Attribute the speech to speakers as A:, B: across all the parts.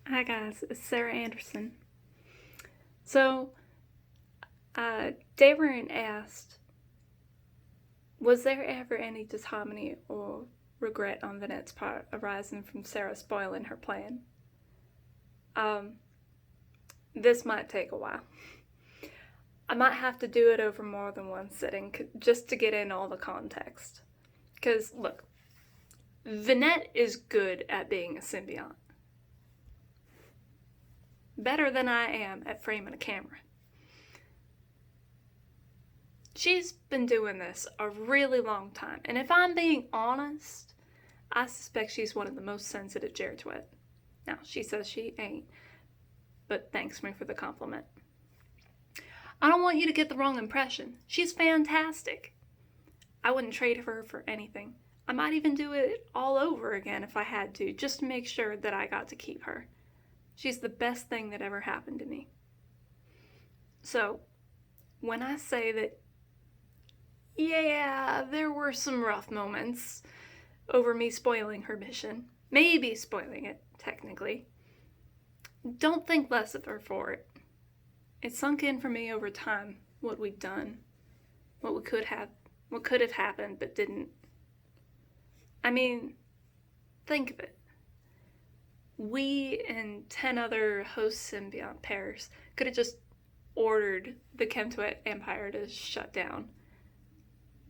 A: Hi guys, it's Sarah Anderson. So, Darren asked, was there ever any disharmony or regret on Vinette's part arising from Sarah spoiling her plan? Um, this might take a while. I might have to do it over more than one sitting just to get in all the context. Because, look, Vinette is good at being a symbiont. Better than I am at framing a camera. She's been doing this a really long time, and if I'm being honest, I suspect she's one of the most sensitive Geritwet. Now, she says she ain't, but thanks me for the compliment. I don't want you to get the wrong impression. She's fantastic. I wouldn't trade her for anything. I might even do it all over again if I had to, just to make sure that I got to keep her. She's the best thing that ever happened to me. So, when I say that, yeah, there were some rough moments over me spoiling her mission, maybe spoiling it, technically, don't think less of her for it. It sunk in for me over time what we'd done, what could have happened but didn't. I mean, think of it. We and 10 other host symbiont pairs could have just ordered the Chemtwet Empire to shut down.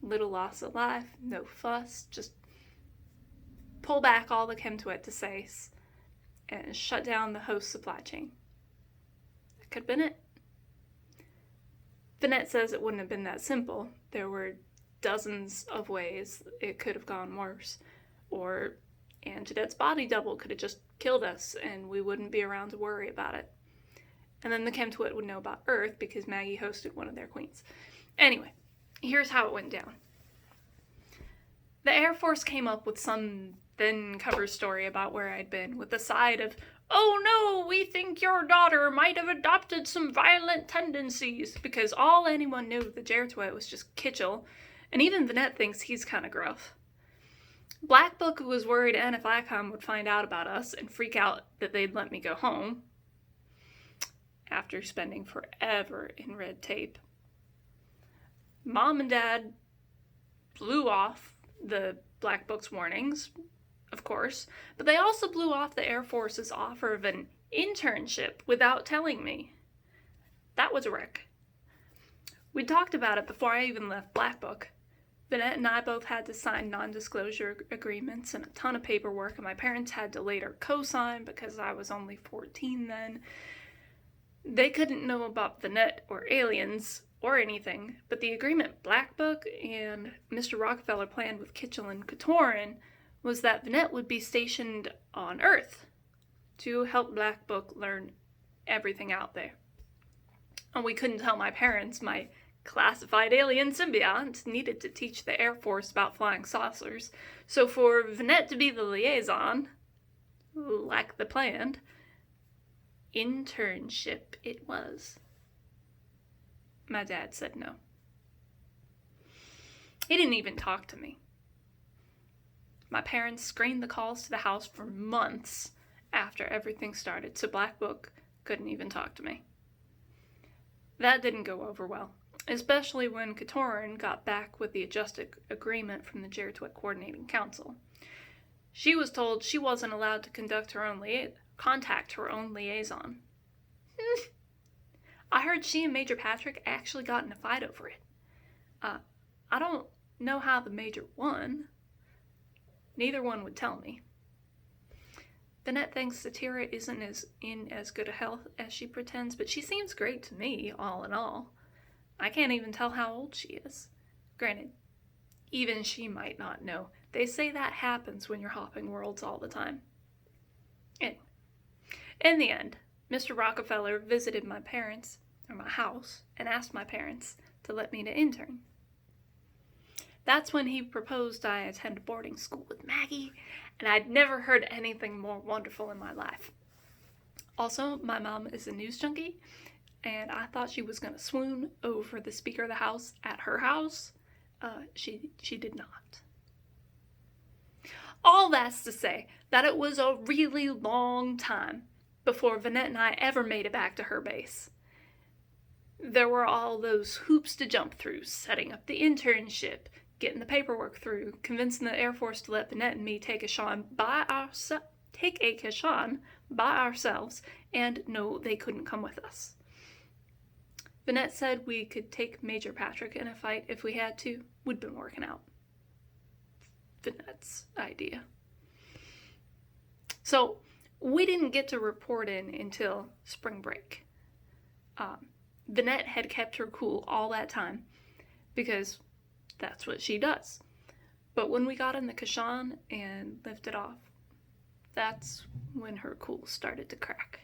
A: Little loss of life, no fuss, just pull back all the Chemtwet to Sace and shut down the host supply chain. That could have been it. Vinette says it wouldn't have been that simple. There were dozens of ways it could have gone worse. Or Anjadet's body double could have just killed us and we wouldn't be around to worry about it. And then the Chemtwit would know about Earth because Maggie hosted one of their queens. Anyway, here's how it went down. The Air Force came up with some thin cover story about where I'd been, with the side of, oh no, we think your daughter might have adopted some violent tendencies, because all anyone knew of the Geritwet was just Kitchell, and even Vinette thinks he's kind of gruff. Black Book was worried NFICOM would find out about us and freak out that they'd let me go home, after spending forever in red tape. Mom and Dad blew off the Black Book's warnings, of course, but they also blew off the Air Force's offer of an internship without telling me. That was a wreck. We talked about it before I even left Black Book. Vinette and I both had to sign non-disclosure agreements and a ton of paperwork, and my parents had to later co-sign because I was only 14 then. They couldn't know about Vinette or aliens or anything, but the agreement Black Book and Mr. Rockefeller planned with Kitchell and Katoran was that Vinette would be stationed on Earth to help Black Book learn everything out there. And we couldn't tell my parents my classified alien symbiont needed to teach the Air Force about flying saucers, so for Vinette to be the liaison, like the planned, internship it was. My dad said no. He didn't even talk to me. My parents screened the calls to the house for months after everything started, so Black Book couldn't even talk to me. That didn't go over well, especially when Katoran got back with the adjusted agreement from the Geritwet Coordinating Council. She was told she wasn't allowed to contact her own liaison. I heard she and Major Patrick actually got in a fight over it. I don't know how the Major won. Neither one would tell me. Vinette thinks Satira isn't in as good a health as she pretends, but she seems great to me, all in all. I can't even tell how old she is. Granted, even she might not know. They say that happens when you're hopping worlds all the time. Anyway, in the end, Mr. Rockefeller visited my house, and asked my parents to let me to intern. That's when he proposed I attend boarding school with Maggie, and I'd never heard anything more wonderful in my life. Also, my mom is a news junkie, and I thought she was going to swoon over the Speaker of the House at her house. She did not. All that's to say that it was a really long time before Vinette and I ever made it back to her base. There were all those hoops to jump through, setting up the internship, getting the paperwork through, convincing the Air Force to let Vinette and me take a Kashan by ourselves, and no, they couldn't come with us. Vinette said we could take Major Patrick in a fight if we had to. We'd been working out. Vinette's idea. So we didn't get to report in until spring break. Vinette had kept her cool all that time because that's what she does. But when we got in the Kashan and lifted off, that's when her cool started to crack.